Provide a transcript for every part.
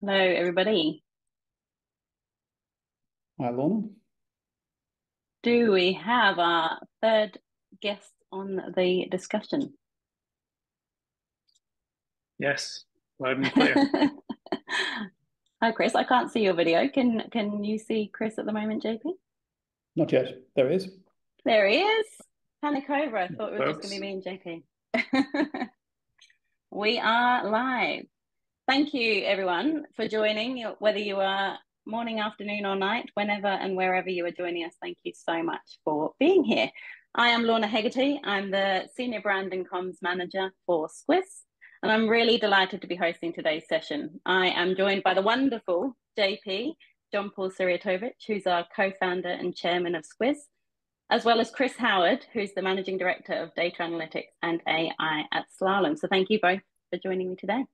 Hello, everybody. Hi, Lorna. Do we have our third guest on the discussion? Yes, loud and clear. Hi, Chris. I can't see your video. Can you see Chris at the moment, JP? Not yet. There is. There he is. Panic over. I thought it was just going to Folks, be me and JP. We are live. Thank you, everyone, for joining. Whether you are morning, afternoon, or night, whenever and wherever you are joining us, thank you so much for being here. I am Lorna Hegarty. I'm the Senior Brand and Comms Manager for Squiz, and I'm really delighted to be hosting today's session. I am joined by the wonderful JP, John Paul Siriotovich, who's our co-founder and chairman of Squiz, as well as Chris Howard, who's the Managing Director of Data Analytics and AI at Slalom. So thank you both for joining me today.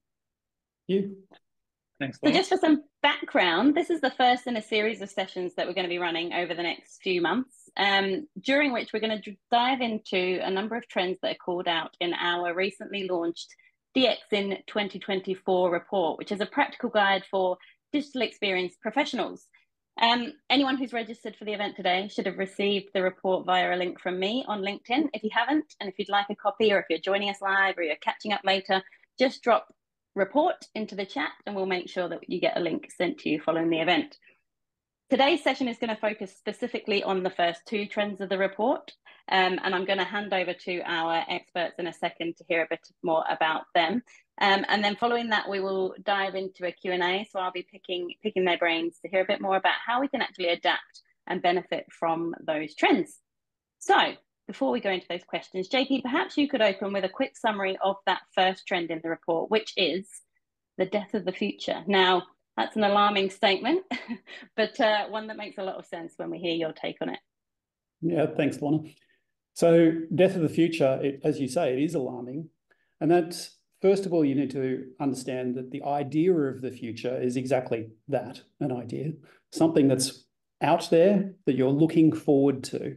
You. thanks, So Lorna. just for some background, this is the first in a series of sessions that we're going to be running over the next few months, during which we're going to dive into a number of trends that are called out in our recently launched DX in 2024 report, which is a practical guide for digital experience professionals. Anyone who's registered for the event today should have received the report via a link from me on LinkedIn. If you haven't, and if you'd like a copy, or if you're joining us live or you're catching up later, just drop report into the chat and we'll make sure that you get a link sent to you following the event. Today's session is going to focus specifically on the first two trends of the report, and I'm going to hand over to our experts in a second to hear a bit more about them. And then following that, we will dive into a Q&A. So I'll be picking their brains to hear a bit more about how we can actually adapt and benefit from those trends. So before we go into those questions, JP, perhaps you could open with a quick summary of that first trend in the report, which is the death of the future. Now, that's an alarming statement, but one that makes a lot of sense when we hear your take on it. Yeah, thanks, Lorna. So death of the future, as you say, it is alarming. And that's, first of all, you need to understand that the idea of the future is exactly that, an idea, something that's out there that you're looking forward to.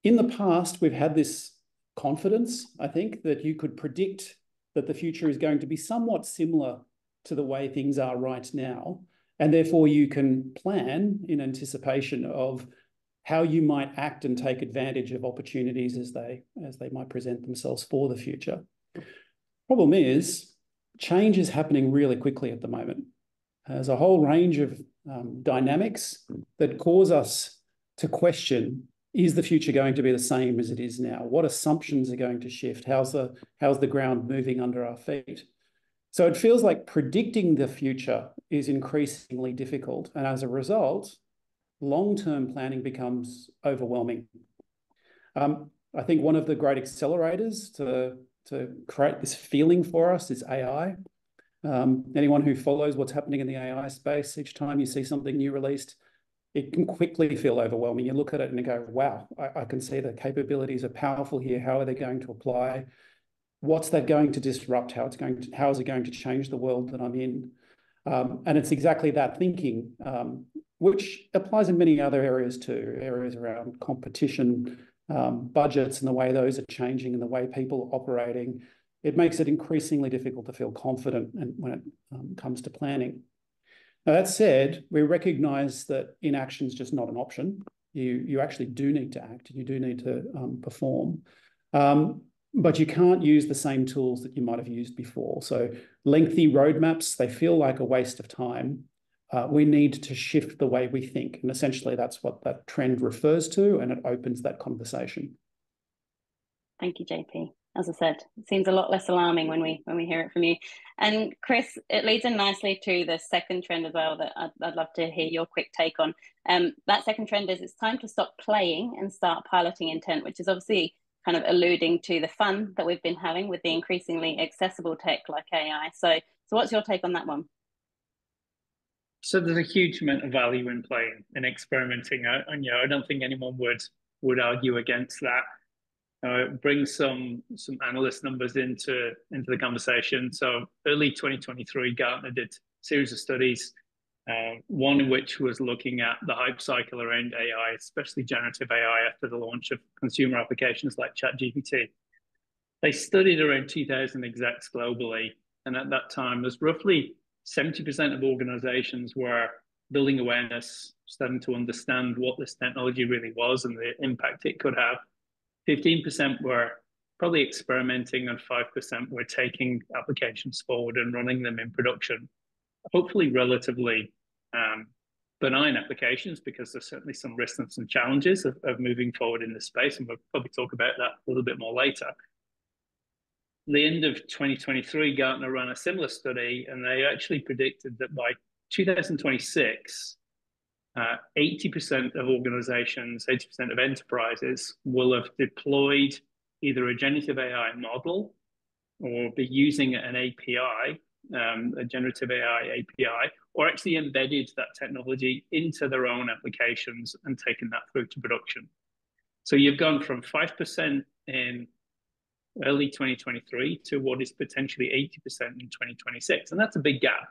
In the past, we've had this confidence, I think, that you could predict that the future is going to be somewhat similar to the way things are right now. And therefore, you can plan in anticipation of how you might act and take advantage of opportunities as they might present themselves for the future. Problem is, change is happening really quickly at the moment. There's a whole range of dynamics that cause us to question, is the future going to be the same as it is now? What assumptions are going to shift? How's the ground moving under our feet? So it feels like predicting the future is increasingly difficult. And as a result, long-term planning becomes overwhelming. I think one of the great accelerators to create this feeling for us is AI. Anyone who follows what's happening in the AI space, each time you see something new released, it can quickly feel overwhelming. You look at it and you go, wow, I can see the capabilities are powerful here. How are they going to apply? What's that going to disrupt? How is it going to change the world that I'm in? And it's exactly that thinking, which applies in many other areas too, areas around competition, budgets and the way those are changing and the way people are operating. It makes it increasingly difficult to feel confident when it comes to planning. Now, that said, we recognise that inaction is just not an option. You actually do need to act, and you do need to perform. But you can't use the same tools that you might have used before. So lengthy roadmaps, they feel like a waste of time. We need to shift the way we think. And essentially, that's what that trend refers to, and it opens that conversation. Thank you, JP. As I said, it seems a lot less alarming when we hear it from you. And Chris, it leads in nicely to the second trend as well that I'd love to hear your quick take on. That second trend is it's time to stop playing and start piloting intent, which is obviously kind of alluding to the fun that we've been having with the increasingly accessible tech like AI. So what's your take on that one? So there's a huge amount of value in playing and experimenting, and I don't think anyone would argue against that. It brings some analyst numbers into the conversation. So early 2023, Gartner did a series of studies, one in which was looking at the hype cycle around AI, especially generative AI after the launch of consumer applications like ChatGPT. They studied around 2,000 execs globally, and at that time, there's roughly 70% of organizations were building awareness, starting to understand what this technology really was and the impact it could have. 15% were probably experimenting, and 5% were taking applications forward and running them in production. Hopefully relatively benign applications, because there's certainly some risks and some challenges of moving forward in this space, and we'll probably talk about that a little bit more later. The end of 2023, Gartner ran a similar study, and they actually predicted that by 2026, 80% of organizations, 80% of enterprises will have deployed either a generative AI model or be using an API, a generative AI API, or actually embedded that technology into their own applications and taken that through to production. So you've gone from 5% in early 2023 to what is potentially 80% in 2026. And that's a big gap.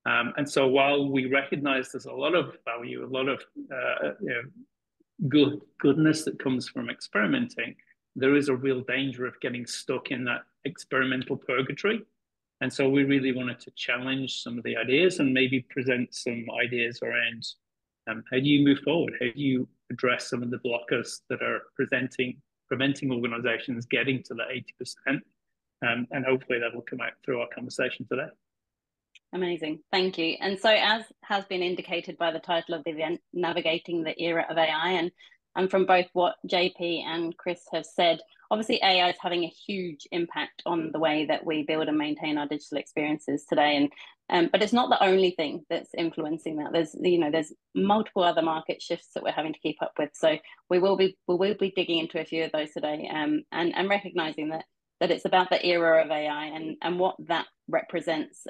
And so while we recognize there's a lot of value, a lot of goodness that comes from experimenting, there is a real danger of getting stuck in that experimental purgatory. And so we really wanted to challenge some of the ideas and maybe present some ideas around how do you move forward? How do you address some of the blockers that are preventing organizations getting to the 80%? And hopefully that will come out through our conversation today. Amazing. Thank you. And so, as has been indicated by the title of the event, Navigating the Era of AI, and from both what JP and Chris have said, obviously AI is having a huge impact on the way that we build and maintain our digital experiences today. And but it's not the only thing that's influencing that. There's multiple other market shifts that we're having to keep up with. So we will be digging into a few of those today, and recognizing that it's about the era of AI and what that represents.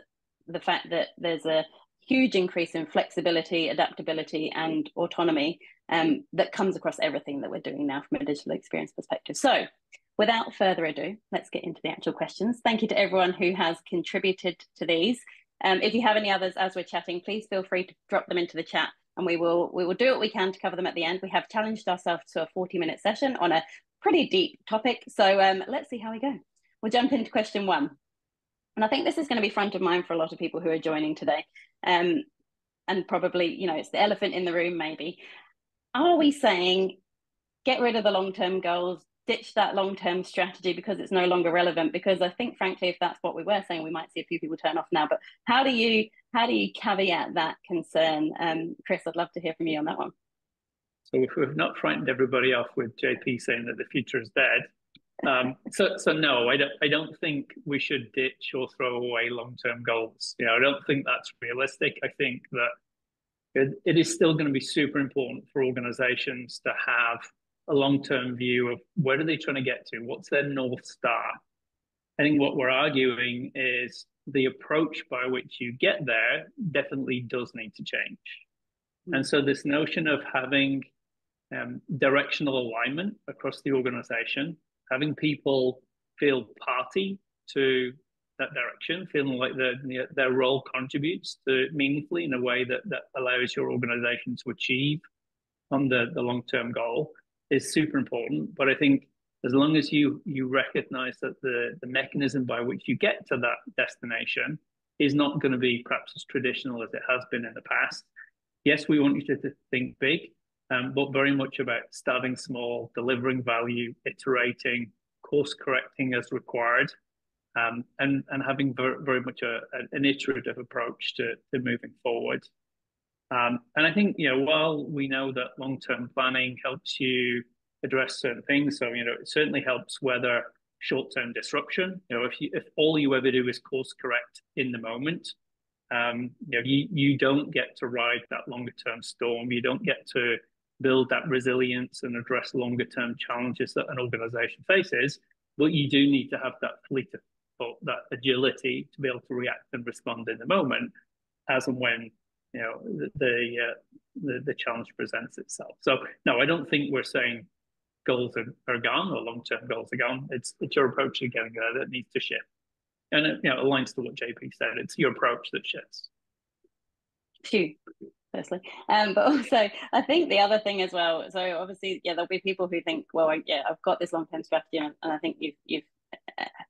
The fact that there's a huge increase in flexibility, adaptability, and autonomy that comes across everything that we're doing now from a digital experience perspective. So without further ado, let's get into the actual questions. Thank you to everyone who has contributed to these. If you have any others as we're chatting, please feel free to drop them into the chat, and we will do what we can to cover them at the end. We have challenged ourselves to a 40-minute session on a pretty deep topic. So let's see how we go. We'll jump into question one. And I think this is going to be front of mind for a lot of people who are joining today. And probably, it's the elephant in the room, maybe. Are we saying, get rid of the long-term goals, ditch that long-term strategy because it's no longer relevant? Because I think, frankly, if that's what we were saying, we might see a few people turn off now. But how do you caveat that concern? Chris, I'd love to hear from you on that one. So if we've not frightened everybody off with JP saying that the future is dead, so no, I don't think we should ditch or throw away long-term goals. I don't think that's realistic. I think that it is still going to be super important for organizations to have a long-term view of where are they trying to get to, what's their North Star. I think what we're arguing is the approach by which you get there definitely does need to change. And so this notion of having directional alignment across the organization, having people feel party to that direction, feeling like their role contributes to meaningfully in a way that allows your organization to achieve on the long-term goal is super important. But I think as long as you recognize that the mechanism by which you get to that destination is not going to be perhaps as traditional as it has been in the past. Yes, we want you to think big, but very much about starting small, delivering value, iterating, course correcting as required, and having very much an iterative approach to moving forward. And I think, while we know that long-term planning helps you address certain things, so, it certainly helps weather short-term disruption. If all you ever do is course correct in the moment, you don't get to ride that longer-term storm. You don't get to build that resilience and address longer-term challenges that an organization faces, but you do need to have that fleet of thought, that agility to be able to react and respond in the moment as and when the challenge presents itself. So no, I don't think we're saying goals are gone or long-term goals are gone. It's your approach to getting there that needs to shift, and it aligns to what JP said. It's your approach that shifts. Phew. Firstly, but also I think the other thing as well, so obviously there'll be people who think, well, I've got this long-term strategy, and I think you've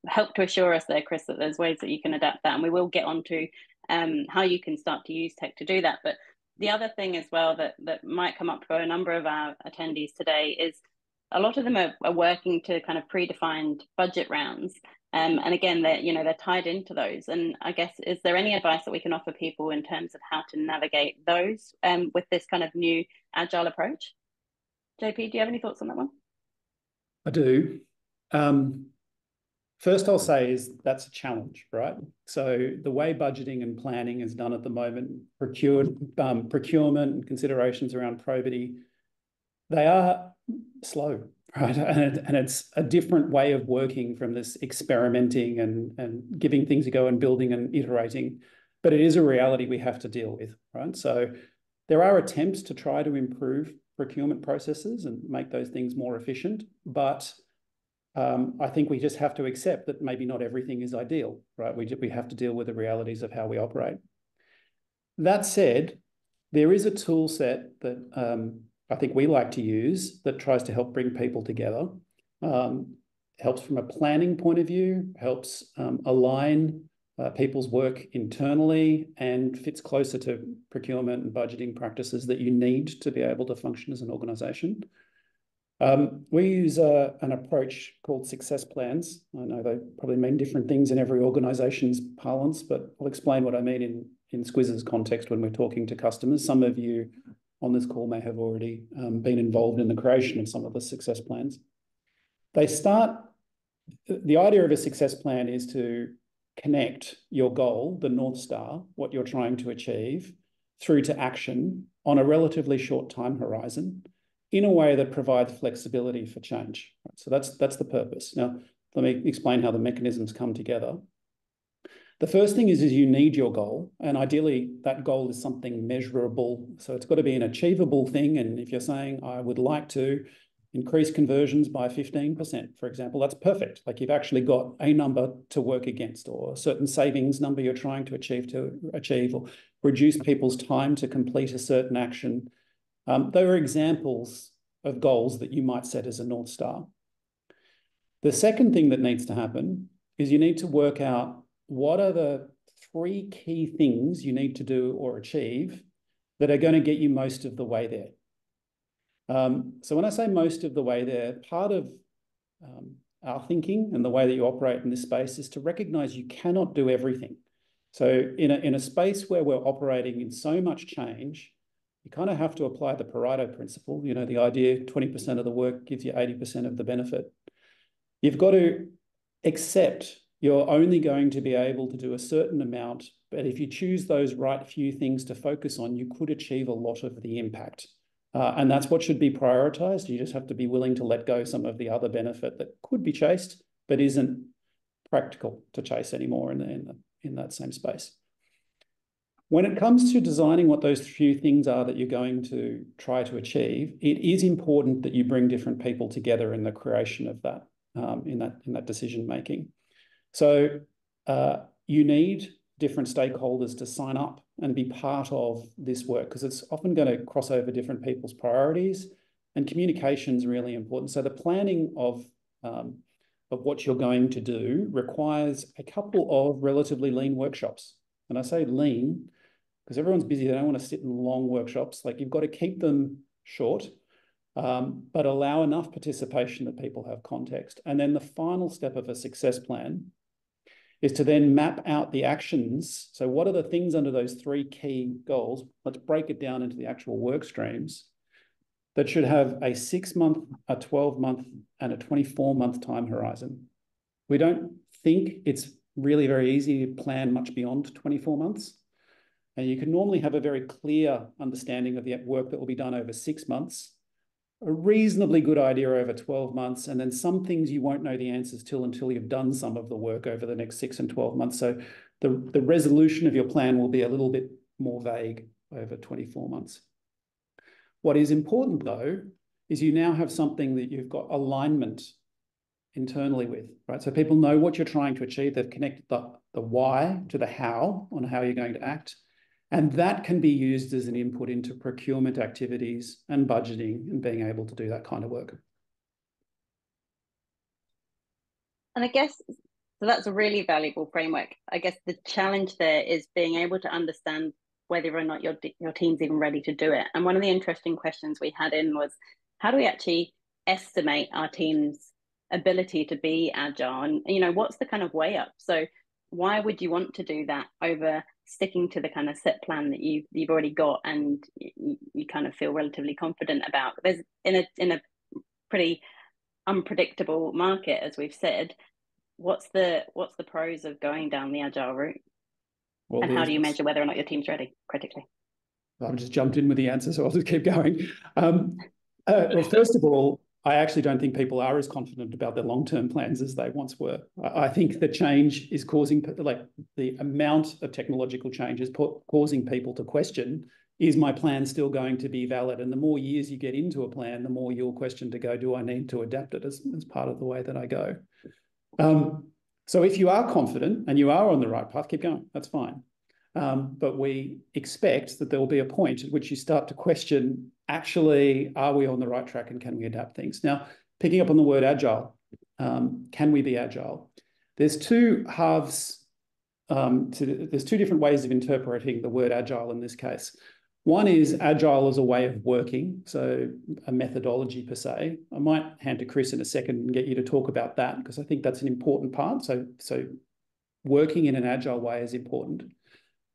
helped to assure us there, Chris, that there's ways that you can adapt that, and we will get onto how you can start to use tech to do that. But the other thing as well that might come up for a number of our attendees today is a lot of them are working to kind of predefined budget rounds. And again, they're tied into those. And I guess, is there any advice that we can offer people in terms of how to navigate those with this kind of new agile approach? JP, do you have any thoughts on that one? I do. First, I'll say is that's a challenge, right? So the way budgeting and planning is done at the moment, procurement and considerations around probity, they are slow, right? And it's a different way of working from this experimenting and giving things a go and building and iterating. But it is a reality we have to deal with, right? So there are attempts to try to improve procurement processes and make those things more efficient, but I think we just have to accept that maybe not everything is ideal, right? We have to deal with the realities of how we operate. That said, there is a tool set that I think we like to use that tries to help bring people together. Helps from a planning point of view, helps align people's work internally, and fits closer to procurement and budgeting practices that you need to be able to function as an organisation. We use an approach called success plans. I know they probably mean different things in every organisation's parlance, but I'll explain what I mean in Squiz's context when we're talking to customers. Some of you on this call may have already been involved in the creation of some of the success plans. The idea of a success plan is to connect your goal, the North Star, what you're trying to achieve, through to action on a relatively short time horizon in a way that provides flexibility for change. So that's the purpose. Now, let me explain how the mechanisms come together. The first thing is you need your goal, and ideally that goal is something measurable. So it's got to be an achievable thing. And if you're saying, I would like to increase conversions by 15%, for example, that's perfect. Like you've actually got a number to work against, or a certain savings number you're trying to achieve, or reduce people's time to complete a certain action. There are examples of goals that you might set as a North Star. The second thing that needs to happen is you need to work out what are the 3 key things you need to do or achieve that are going to get you most of the way there. So when I say most of the way there, part of our thinking and the way that you operate in this space is to recognise you cannot do everything. So in a space where we're operating in so much change, you kind of have to apply the Pareto principle, the idea 20% of the work gives you 80% of the benefit. You've got to accept you're only going to be able to do a certain amount, but if you choose those right few things to focus on, you could achieve a lot of the impact. And that's what should be prioritised. You just have to be willing to let go some of the other benefit that could be chased, but isn't practical to chase anymore in that same space. When it comes to designing what those few things are that you're going to try to achieve, it is important that you bring different people together in the creation of that, in that decision making. So you need different stakeholders to sign up and be part of this work, because it's often going to cross over different people's priorities, and communication is really important. So the planning of what you're going to do requires a couple of relatively lean workshops. And I say lean because everyone's busy. They don't want to sit in long workshops. Like, you've got to keep them short, but allow enough participation that people have context. And then the final step of a success plan is to then map out the actions. So what are the things under those 3 key goals? Let's break it down into the actual work streams that should have a 6-month, a 12-month, and a 24-month time horizon. We don't think it's really very easy to plan much beyond 24 months. And you can normally have a very clear understanding of the work that will be done over 6 months, a reasonably good idea over 12 months, and then some things you won't know the answers to until you've done some of the work over the next 6 and 12 months. So the resolution of your plan will be a little bit more vague over 24 months. What is important, though, is you now have something that you've got alignment internally with, right? So people know what you're trying to achieve. They've connected the why to the how on how you're going to act. And that can be used as an input into procurement activities and budgeting and being able to do that kind of work. And I guess So that's a really valuable framework. I guess the challenge there is being able to understand whether or not your team's even ready to do it. And one of the interesting questions we had in was, how do we actually estimate our team's ability to be agile? And, you know, what's the kind of way up? So why would you want to do that over sticking to the kind of set plan that you've already got and you kind of feel relatively confident about? There's in a pretty unpredictable market, as we've said. What's the pros of going down the agile route? Well, and how do you measure whether or not your team's ready critically? I've just jumped in with the answer, so I'll just keep going. Well, first of all, I actually don't think people are as confident about their long-term plans as they once were. I think the change is causing, like the amount of technological change is causing people to question, is my plan still going to be valid? And the more years you get into a plan, the more you'll question to go, do I need to adapt it as part of the way that I go? So if you are confident and you are on the right path, keep going, that's fine. But we expect that there will be a point at which you start to question, actually, are we on the right track and can we adapt things? Now, picking up on the word agile, can we be agile? There's two halves, there's two different ways of interpreting the word agile in this case. One is agile as a way of working, so a methodology per se. I might hand to Chris in a second and get you to talk about that because I think that's an important part. So working in an agile way is important.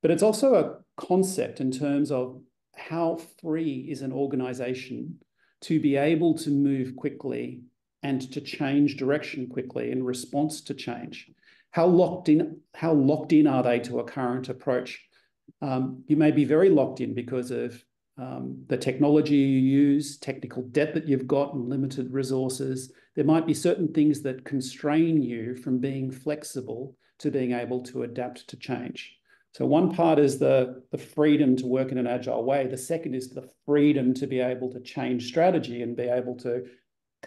But it's also a concept in terms of how free is an organization to be able to move quickly and to change direction quickly in response to change. How locked in are they to a current approach? You may be very locked in because of the technology you use, technical debt that you've got, and limited resources. There might be certain things that constrain you from being flexible to being able to adapt to change. So one part is the freedom to work in an agile way. The second is the freedom to be able to change strategy and be able to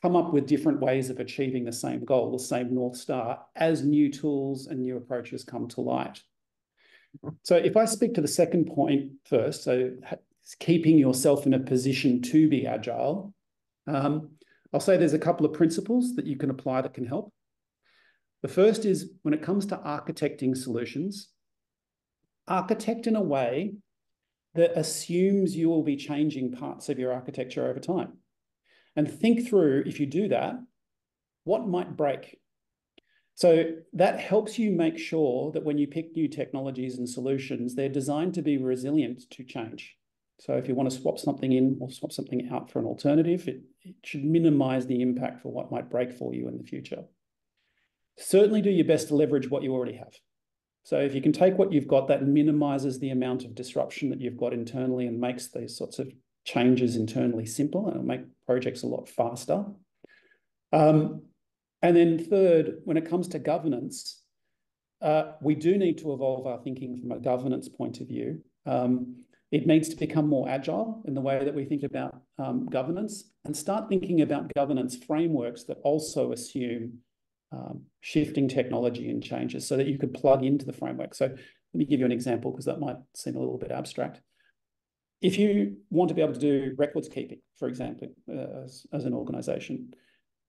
come up with different ways of achieving the same goal, the same North Star, as new tools and new approaches come to light. So if I speak to the second point first, so keeping yourself in a position to be agile, I'll say there's a couple of principles that you can apply that can help. The first is when it comes to architecting solutions, architect in a way that assumes you will be changing parts of your architecture over time. And think through, if you do that, what might break? So that helps you make sure that when you pick new technologies and solutions, they're designed to be resilient to change. So if you want to swap something in or swap something out for an alternative, it should minimize the impact for what might break for you in the future. Certainly do your best to leverage what you already have. So if you can take what you've got, that minimizes the amount of disruption that you've got internally and makes these sorts of changes internally simple, and it'll make projects a lot faster. And then third, when it comes to governance, we do need to evolve our thinking from a governance point of view. It needs to become more agile in the way that we think about governance and start thinking about governance frameworks that also assume shifting technology and changes so that you could plug into the framework. So let me give you an example because that might seem a little bit abstract. If you want to be able to do records keeping, for example, as an organization,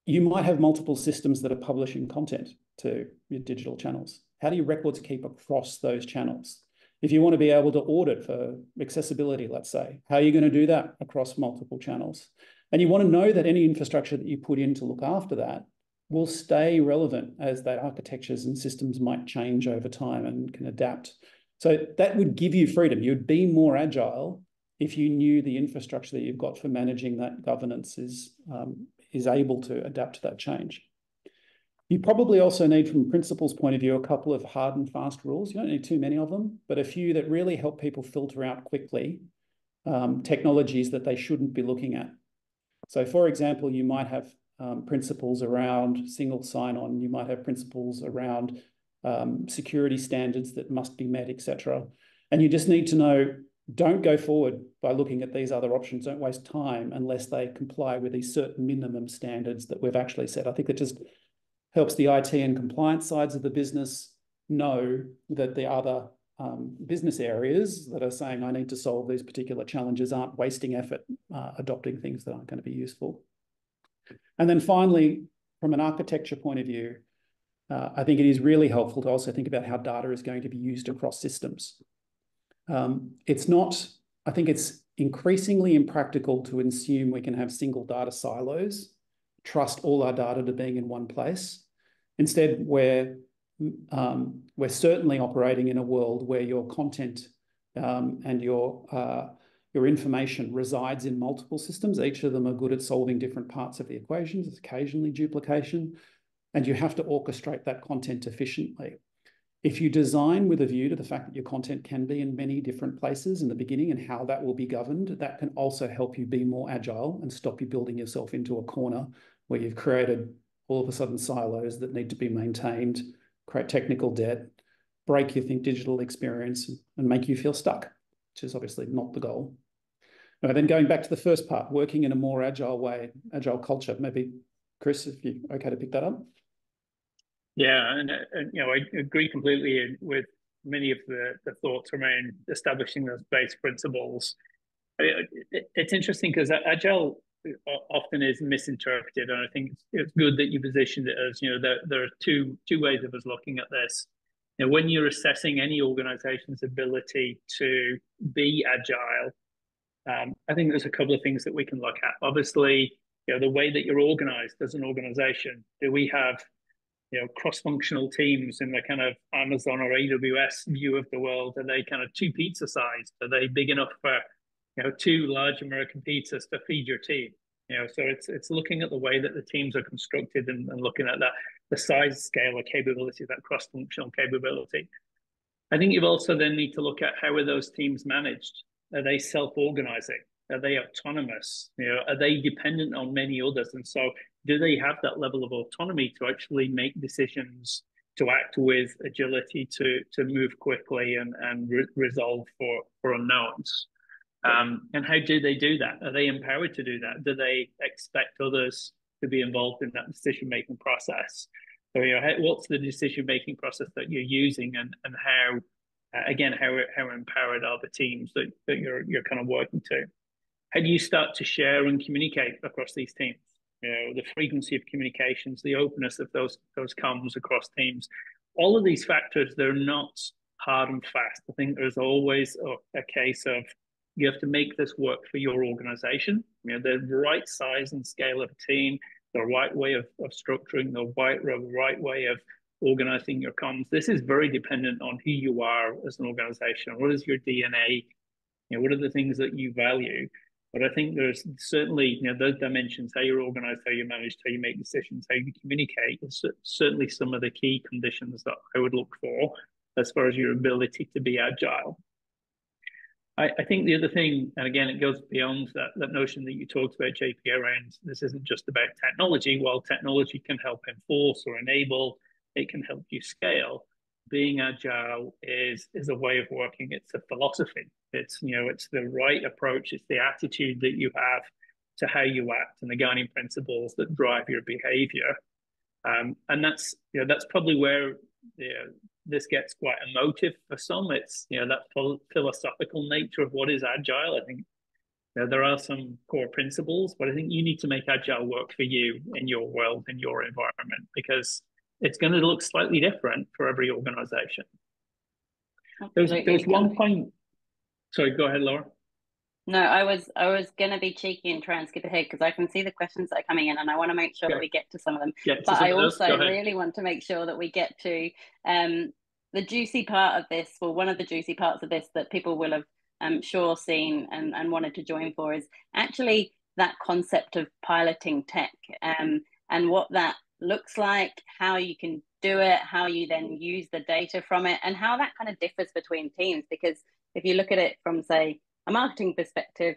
you might have multiple systems that are publishing content to your digital channels. How do you records keep across those channels? If you want to be able to audit for accessibility, let's say, how are you going to do that across multiple channels? And you want to know that any infrastructure that you put in to look after that will stay relevant as that architectures and systems might change over time and can adapt. So that would give you freedom. You'd be more agile if you knew the infrastructure that you've got for managing that governance is able to adapt to that change. You probably also need, from a principles point of view, a couple of hard and fast rules. You don't need too many of them, but a few that really help people filter out quickly technologies that they shouldn't be looking at. So for example, you might have principles around single sign-on, you might have principles around security standards that must be met, etc. And you just need to know, don't go forward by looking at these other options. Don't waste time unless they comply with these certain minimum standards that we've actually set. I think that just helps the IT and compliance sides of the business know that the other business areas that are saying, I need to solve these particular challenges, aren't wasting effort adopting things that aren't going to be useful. And then finally, from an architecture point of view, I think it is really helpful to also think about how data is going to be used across systems. It's not, I think it's increasingly impractical to assume we can have single data silos, trust all our data to being in one place. Instead, we're certainly operating in a world where your content and your information resides in multiple systems. Each of them are good at solving different parts of the equations. There's occasionally duplication, and you have to orchestrate that content efficiently. If you design with a view to the fact that your content can be in many different places in the beginning and how that will be governed, that can also help you be more agile and stop you building yourself into a corner where you've created all of a sudden silos that need to be maintained, create technical debt, break your think digital experience, and make you feel stuck, which is obviously not the goal. Now, then going back to the first part, working in a more agile way, agile culture, maybe Chris, if you're okay to pick that up. Yeah, and you know, I agree completely with many of the thoughts around establishing those base principles. It's interesting because agile often is misinterpreted, and I think it's good that you positioned it as, you know, there are two ways of us looking at this. You know, when you're assessing any organization's ability to be agile, I think there's a couple of things that we can look at. Obviously, you know, the way that you're organized as an organization. Do we have, you know, cross-functional teams in the kind of Amazon or AWS view of the world? Are they kind of 2 pizza sized? Are they big enough for, you know, 2 large American pizzas to feed your team? You know, so it's looking at the way that the teams are constructed and looking at that, the size, scale, or capability, that cross-functional capability. I think you also then need to look at how are those teams managed? Are they self-organizing? Are they autonomous? You know, are they dependent on many others? And so, do they have that level of autonomy to actually make decisions, to act with agility, to move quickly and resolve for unknowns? And how do they do that? Are they empowered to do that? Do they expect others to be involved in that decision-making process? So, you know, what's the decision-making process that you're using, and how, again, how empowered are the teams that you're kind of working to? How do you start to share and communicate across these teams? You know, the frequency of communications, the openness of those comms across teams. All of these factors, they're not hard and fast. I think there's always a case of you have to make this work for your organization. You know, the right size and scale of a team, the right way of structuring, the right way of organizing your comms. This is very dependent on who you are as an organization. What is your DNA? You know, what are the things that you value? But I think there's certainly, you know, those dimensions, how you're organized, how you manage, how you make decisions, how you communicate, is certainly some of the key conditions that I would look for as far as your ability to be agile. I think the other thing, and again, it goes beyond that notion that you talked about, JP, around this isn't just about technology. While technology can help enforce or enable, it can help you scale. Being agile is a way of working. It's a philosophy. It's, you know, it's the right approach. It's the attitude that you have to how you act and the guiding principles that drive your behavior. And that's, you know, that's probably where, you know, this gets quite emotive for some. It's, you know, that philosophical nature of what is agile. I think, you know, there are some core principles, but I think you need to make agile work for you in your world, in your environment, because it's going to look slightly different for every organization. There's one point. Sorry, go ahead, Laura. No, I was going to be cheeky and try and skip ahead because I can see the questions that are coming in and I want to make sure that we get to some of them. But I also really want to make sure that we get to the juicy part of this, or one of the juicy parts of this that people will have, I'm sure, seen and wanted to join for, is actually that concept of piloting tech and what that looks like, how you can do it, how you then use the data from it, and how that kind of differs between teams. Because if you look at it from, say, a marketing perspective,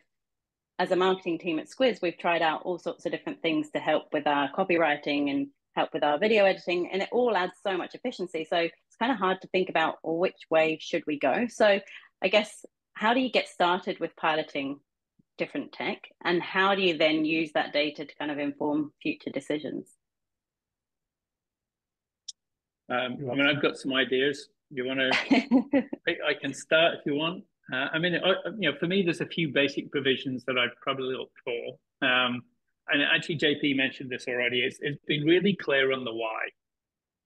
as a marketing team at Squiz, we've tried out all sorts of different things to help with our copywriting and help with our video editing, and it all adds so much efficiency. So it's kind of hard to think about, well, which way should we go? So I guess, how do you get started with piloting different tech, and how do you then use that data to kind of inform future decisions? I mean, I've got some ideas. You want to? I can start if you want. I mean, you know, for me, there's a few basic provisions that I'd probably look for. And actually, JP mentioned this already. It's been really clear on the why.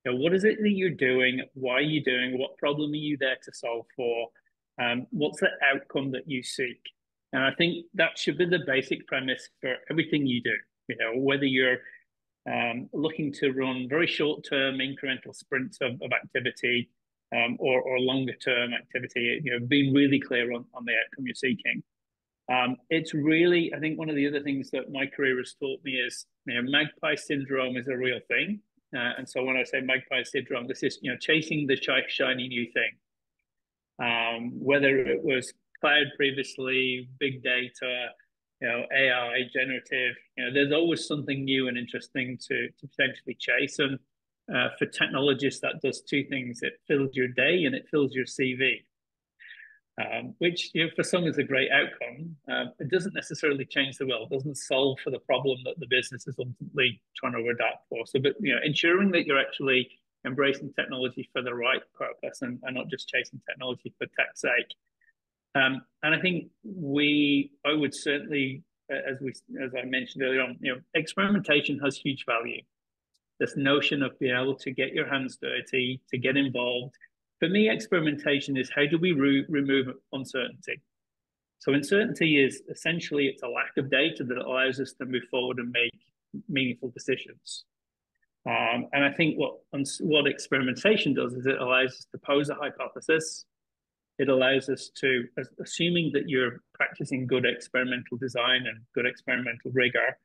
What is it that you're doing? Why are you doing? What problem are you there to solve for? What's the outcome that you seek? And I think that should be the basic premise for everything you do. Whether you're looking to run very short-term incremental sprints of activity, or longer-term activity, being really clear on the outcome you're seeking. It's really, I think one of the other things that my career has taught me is, magpie syndrome is a real thing. And so when I say magpie syndrome, this is, chasing the shiny new thing. Whether it was cloud previously, big data, AI, generative, there's always something new and interesting to potentially chase. And for technologists, that does two things. It fills your day and it fills your CV. Which for some is a great outcome. It doesn't necessarily change the world, doesn't solve for the problem that the business is ultimately trying to adapt for. So, but ensuring that you're actually embracing technology for the right purpose and not just chasing technology for tech's sake. And I think I would certainly, as I mentioned earlier on, experimentation has huge value. This notion of being able to get your hands dirty, to get involved. For me, experimentation is how do we remove uncertainty? So uncertainty is essentially, it's a lack of data that allows us to move forward and make meaningful decisions. And I think what experimentation does is it allows us to pose a hypothesis. It allows us to, assuming that you're practicing good experimental design and good experimental rigor,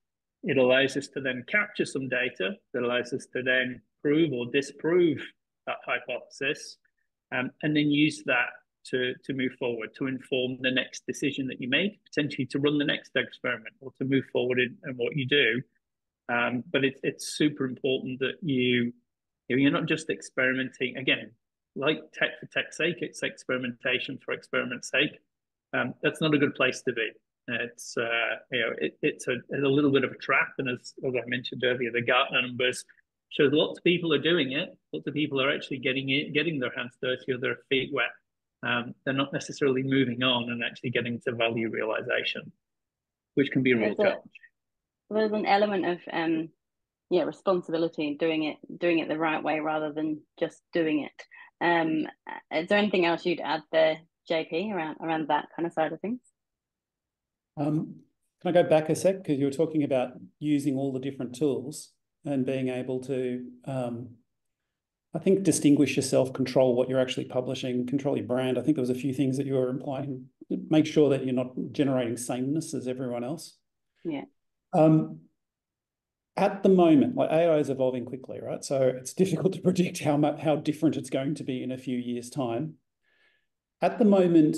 it allows us to then capture some data that allows us to then prove or disprove that hypothesis, and then use that to move forward, to inform the next decision that you make, potentially to run the next experiment or to move forward in what you do. But it's super important that you're not just experimenting. Again, like tech for tech's sake, it's experimentation for experiment's sake. That's not a good place to be. It's it's a little bit of a trap, and as I mentioned earlier, the Gartner numbers shows lots of people are doing it. Lots of people are actually getting their hands dirty or their feet wet. They're not necessarily moving on and actually getting to value realization, which can be a real challenge. There's an element of responsibility in doing it the right way rather than just doing it. Is there anything else you'd add there, JP, around that kind of side of things? Can I go back a sec? Because you were talking about using all the different tools and being able to, I think, distinguish yourself, control what you're actually publishing, control your brand. I think there was a few things that you were implying. Make sure that you're not generating sameness as everyone else. Yeah. At the moment, like AI is evolving quickly, right? So it's difficult to predict how different it's going to be in a few years' time. At the moment,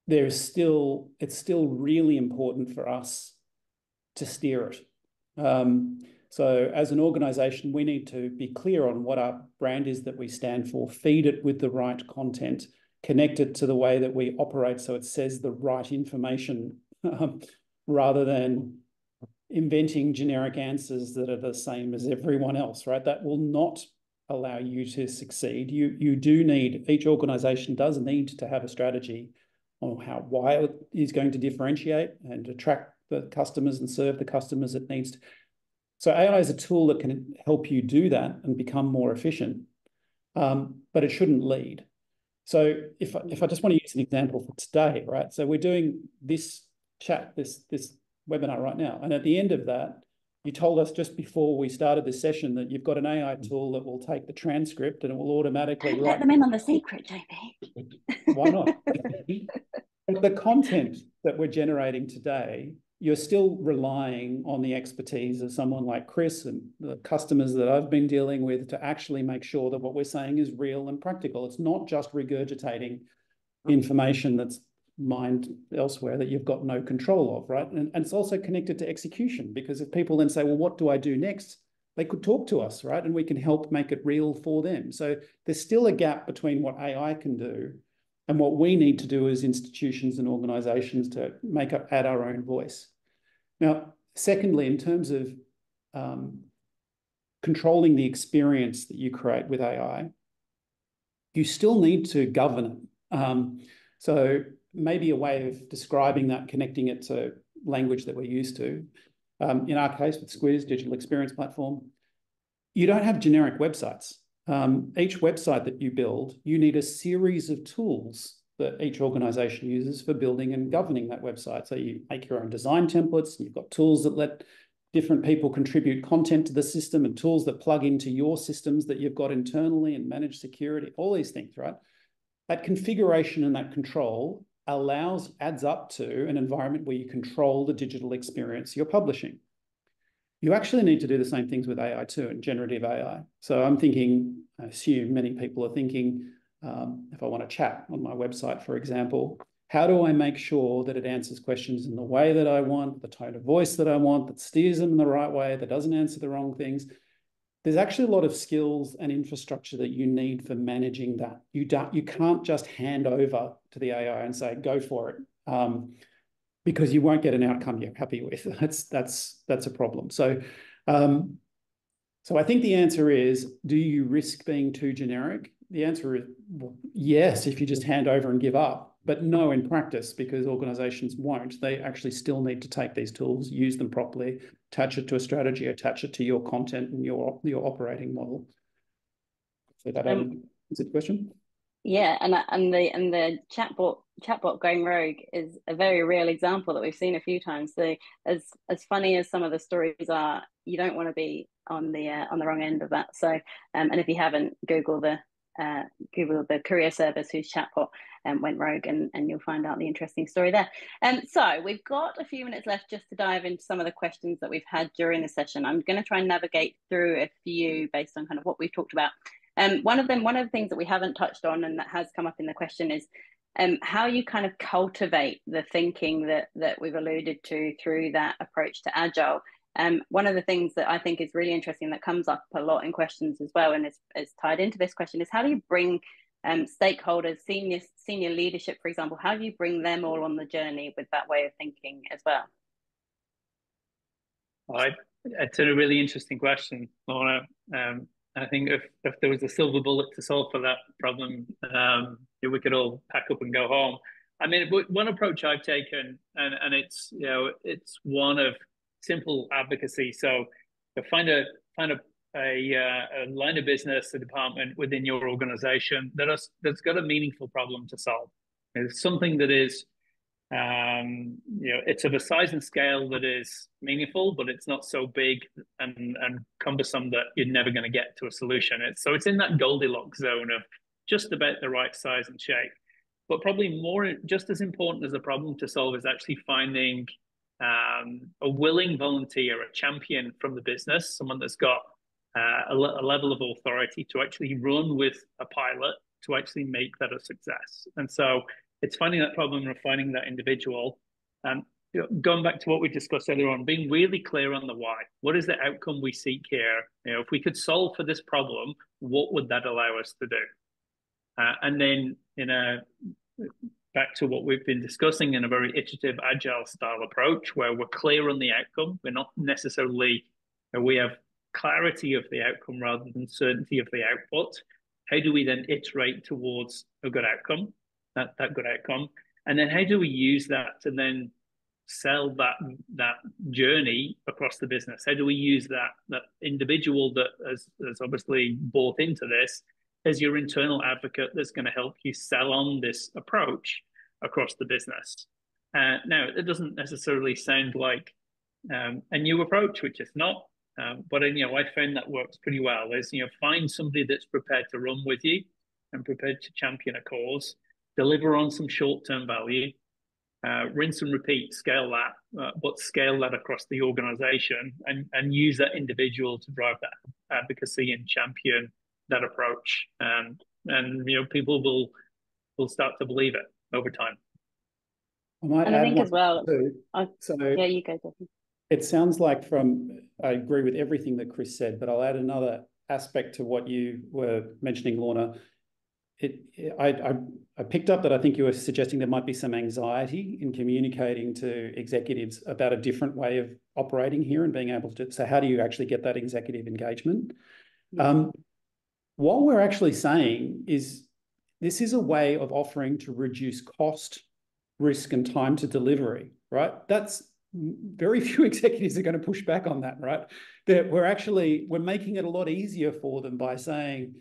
it's still really important for us to steer it. So as an organization, we need to be clear on what our brand is that we stand for, feed it with the right content, connect it to the way that we operate so it says the right information, rather than inventing generic answers that are the same as everyone else, right? That will not allow you to succeed. Each organization does need to have a strategy on why it is going to differentiate and attract the customers and serve the customers it needs to. So AI is a tool that can help you do that and become more efficient, but it shouldn't lead. So if I just want to use an example for today, right? So we're doing this chat, this webinar right now, and at the end of that, you told us just before we started this session that you've got an AI tool that will take the transcript and it will automatically let them in on the secret, JP. Why not? The content that we're generating today, you're still relying on the expertise of someone like Chris and the customers that I've been dealing with to actually make sure that what we're saying is real and practical. It's not just regurgitating information that's mined elsewhere that you've got no control of, right? And it's also connected to execution, because if people then say, well, what do I do next? They could talk to us, right? And we can help make it real for them. So there's still a gap between what AI can do and what we need to do as institutions and organizations to add our own voice. Now, secondly, in terms of controlling the experience that you create with AI, you still need to govern it. So maybe a way of describing that, connecting it to language that we're used to. In our case, with Squiz, Digital Experience Platform, you don't have generic websites. each website that you build, you need a series of tools that each organization uses for building and governing that website. So you make your own design templates, and you've got tools that let different people contribute content to the system, and tools that plug into your systems that you've got internally, and manage security, all these things, right? That configuration and that control adds up to an environment where you control the digital experience you're publishing. You actually need to do the same things with AI too, and generative AI. So I'm thinking, I assume many people are thinking, if I want to chat on my website, for example, how do I make sure that it answers questions in the way that I want, the tone of voice that I want, that steers them in the right way, that doesn't answer the wrong things? There's actually a lot of skills and infrastructure that you need for managing that. You can't just hand over to the AI and say, go for it. Because you won't get an outcome you're happy with. That's a problem. So I think the answer is, do you risk being too generic? The answer is well, yes, if you just hand over and give up, but no in practice, because organizations won't. They actually still need to take these tools, use them properly, attach it to a strategy, attach it to your content and your operating model. So that answers the question. Yeah, and the chatbot going rogue is a very real example that we've seen a few times. So as funny as some of the stories are, you don't want to be on the wrong end of that. So and if you haven't, Google the courier service whose chatbot went rogue, and you'll find out the interesting story there. So we've got a few minutes left just to dive into some of the questions that we've had during the session. I'm going to try and navigate through a few based on kind of what we've talked about. One of the things that we haven't touched on and that has come up in the question is how you kind of cultivate the thinking that we've alluded to through that approach to Agile. One of the things that I think is really interesting that comes up a lot in questions as well, and it's tied into this question, is how do you bring stakeholders, senior leadership, for example, how do you bring them all on the journey with that way of thinking as well? It's a really interesting question, Laura. I think if there was a silver bullet to solve for that problem, we could all pack up and go home. I mean, one approach I've taken, and it's it's one of simple advocacy. So you find a line of business, a department within your organization that's got a meaningful problem to solve. It's something that is it's of a size and scale that is meaningful, but it's not so big and cumbersome that you're never going to get to a solution. It's in that Goldilocks zone of just about the right size and shape. But probably just as important as the problem to solve is actually finding a willing volunteer, a champion from the business, someone that's got a level of authority to actually run with a pilot to actually make that a success. And so it's finding that problem and finding that individual. Going back to what we discussed earlier on, being really clear on the why. What is the outcome we seek here? If we could solve for this problem, what would that allow us to do? And then back to what we've been discussing in a very iterative, agile style approach, where we're clear on the outcome. We're not necessarily, we have clarity of the outcome rather than certainty of the output. How do we then iterate towards a good outcome? That good outcome, and then how do we use that to then sell that journey across the business? How do we use that individual that has obviously bought into this as your internal advocate that's going to help you sell on this approach across the business? Now, it doesn't necessarily sound like a new approach, which is not, but I found that works pretty well. Is find somebody that's prepared to run with you and prepared to champion a cause. Deliver on some short-term value, rinse and repeat, scale that, but scale that across the organization and use that individual to drive that advocacy and champion that approach. And people will start to believe it over time. And I think as well, yeah, you go, Debbie. It sounds like I agree with everything that Chris said, but I'll add another aspect to what you were mentioning, Lorna. I picked up that I think you were suggesting there might be some anxiety in communicating to executives about a different way of operating here and being able to. So how do you actually get that executive engagement? What we're actually saying is this is a way of offering to reduce cost, risk, and time to delivery, right? That's very few executives are going to push back on that, right? That we're making it a lot easier for them by saying,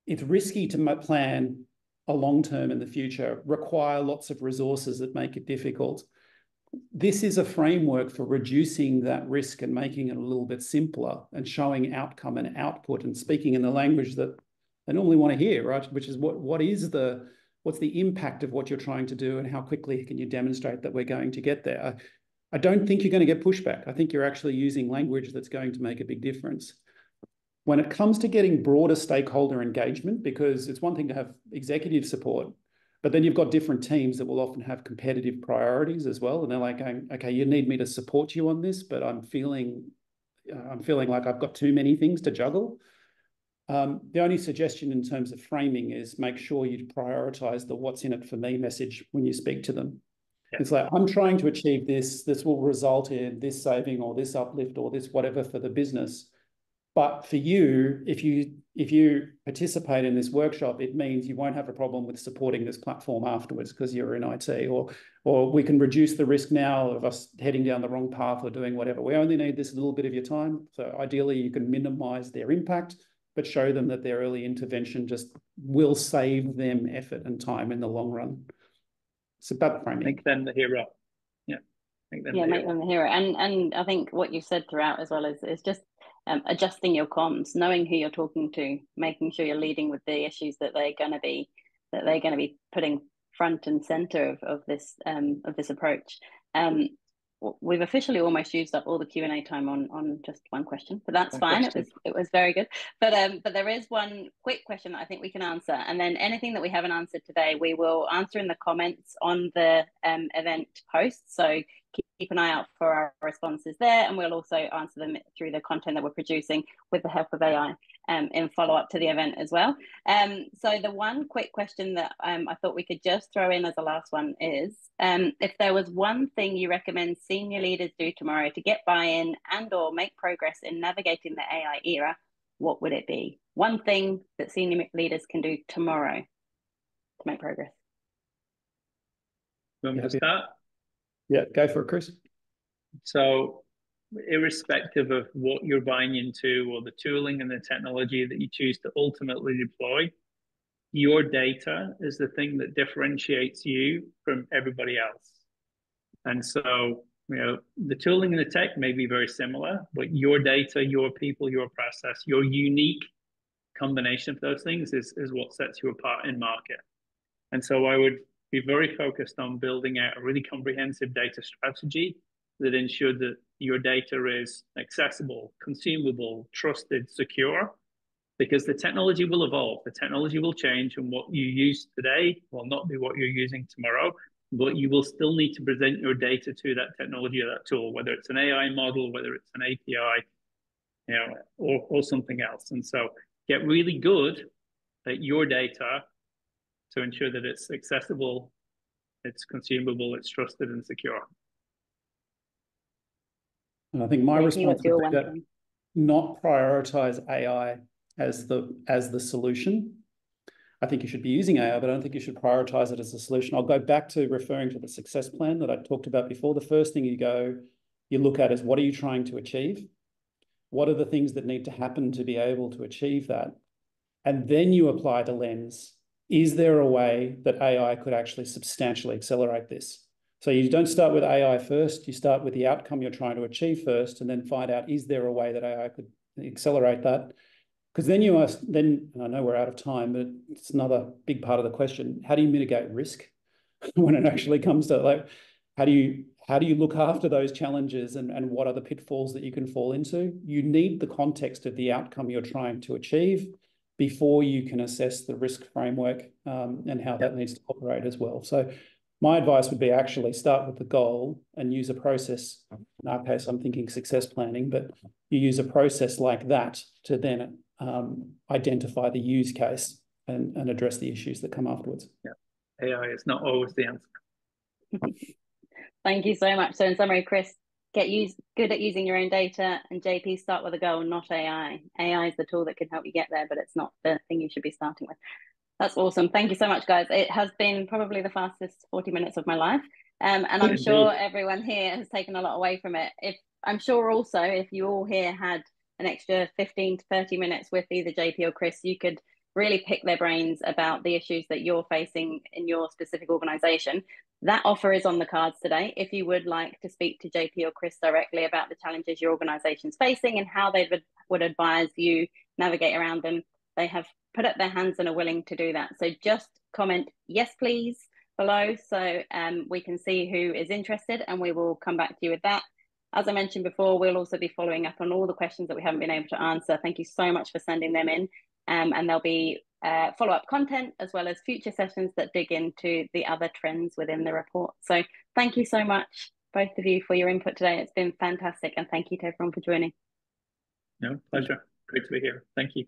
it's risky to plan a long term in the future, require lots of resources that make it difficult. This is a framework for reducing that risk and making it a little bit simpler and showing outcome and output and speaking in the language that they normally want to hear, right? Which is what's the impact of what you're trying to do and how quickly can you demonstrate that we're going to get there? I don't think you're going to get pushback. I think you're actually using language that's going to make a big difference. When it comes to getting broader stakeholder engagement, because it's one thing to have executive support, but then you've got different teams that will often have competitive priorities as well. And they're like going, okay, you need me to support you on this, but I'm feeling like I've got too many things to juggle. The only suggestion in terms of framing is make sure you prioritize the what's in it for me message when you speak to them. Yeah. It's like, I'm trying to achieve this. This will result in this saving or this uplift or this whatever for the business. But for you, if you participate in this workshop, it means you won't have a problem with supporting this platform afterwards because you're in IT, or we can reduce the risk now of us heading down the wrong path or doing whatever. We only need this little bit of your time. So ideally, you can minimize their impact, but show them that their early intervention just will save them effort and time in the long run. It's about framing. Make them the hero. Yeah. Make them the hero. And I think what you said throughout as well is just adjusting your comms, knowing who you're talking to, making sure you're leading with the issues that they're going to be putting front and center of this approach. We've officially almost used up all the Q&A time on just one question, but that's fine. It was very good. But there is one quick question that I think we can answer, and then anything that we haven't answered today, we will answer in the comments on the event post. So keep an eye out for our responses there, and we'll also answer them through the content that we're producing with the help of AI in follow-up to the event as well. So the one quick question that I thought we could just throw in as a last one is, if there was one thing you recommend senior leaders do tomorrow to get buy-in and or make progress in navigating the AI era, what would it be? One thing that senior leaders can do tomorrow to make progress. You want me to start? Yeah, go for it, Chris. So irrespective of what you're buying into or the tooling and the technology that you choose to ultimately deploy, your data is the thing that differentiates you from everybody else. And so, the tooling and the tech may be very similar, but your data, your people, your process, your unique combination of those things is what sets you apart in market. And so I would be very focused on building out a really comprehensive data strategy that ensured that your data is accessible, consumable, trusted, secure, because the technology will evolve, the technology will change, and what you use today will not be what you're using tomorrow, but you will still need to present your data to that technology or that tool, whether it's an AI model, whether it's an API, or something else. And so get really good at your data to ensure that it's accessible, it's consumable, it's trusted and secure. And I think my response would be that not prioritize AI as the solution. I think you should be using AI, but I don't think you should prioritize it as a solution. I'll go back to referring to the success plan that I talked about before. The first thing you look at is, what are you trying to achieve? What are the things that need to happen to be able to achieve that? And then you apply the lens. Is there a way that AI could actually substantially accelerate this? So you don't start with AI first, you start with the outcome you're trying to achieve first, and then find out, is there a way that AI could accelerate that? Because then I know we're out of time, but it's another big part of the question. How do you mitigate risk when it actually comes to how do you look after those challenges, and what are the pitfalls that you can fall into? You need the context of the outcome you're trying to achieve before you can assess the risk framework and how that needs to operate as well. So my advice would be actually start with the goal and use a process. In our case, I'm thinking success planning, but you use a process like that to then identify the use case and address the issues that come afterwards. Yeah, AI is not always the answer. Thank you so much. So in summary, Chris, get good at using your own data, and JP, start with a goal, not AI. AI is the tool that can help you get there, but it's not the thing you should be starting with. That's awesome. Thank you so much, guys. It has been probably the fastest 40 minutes of my life. And I'm sure everyone here has taken a lot away from it. I'm sure also if you all here had an extra 15 to 30 minutes with either JP or Chris, you could really pick their brains about the issues that you're facing in your specific organization. That offer is on the cards today. If you would like to speak to JP or Chris directly about the challenges your organization's facing and how they would advise you navigate around them, they have put up their hands and are willing to do that. So just comment yes please below, so we can see who is interested, and we will come back to you with that. As I mentioned before, we'll also be following up on all the questions that we haven't been able to answer. Thank you so much for sending them in, and there'll be follow-up content as well as future sessions that dig into the other trends within the report. So thank you so much, both of you, for your input today. It's been fantastic, and thank you to everyone for joining. No, pleasure. Great to be here. Thank you.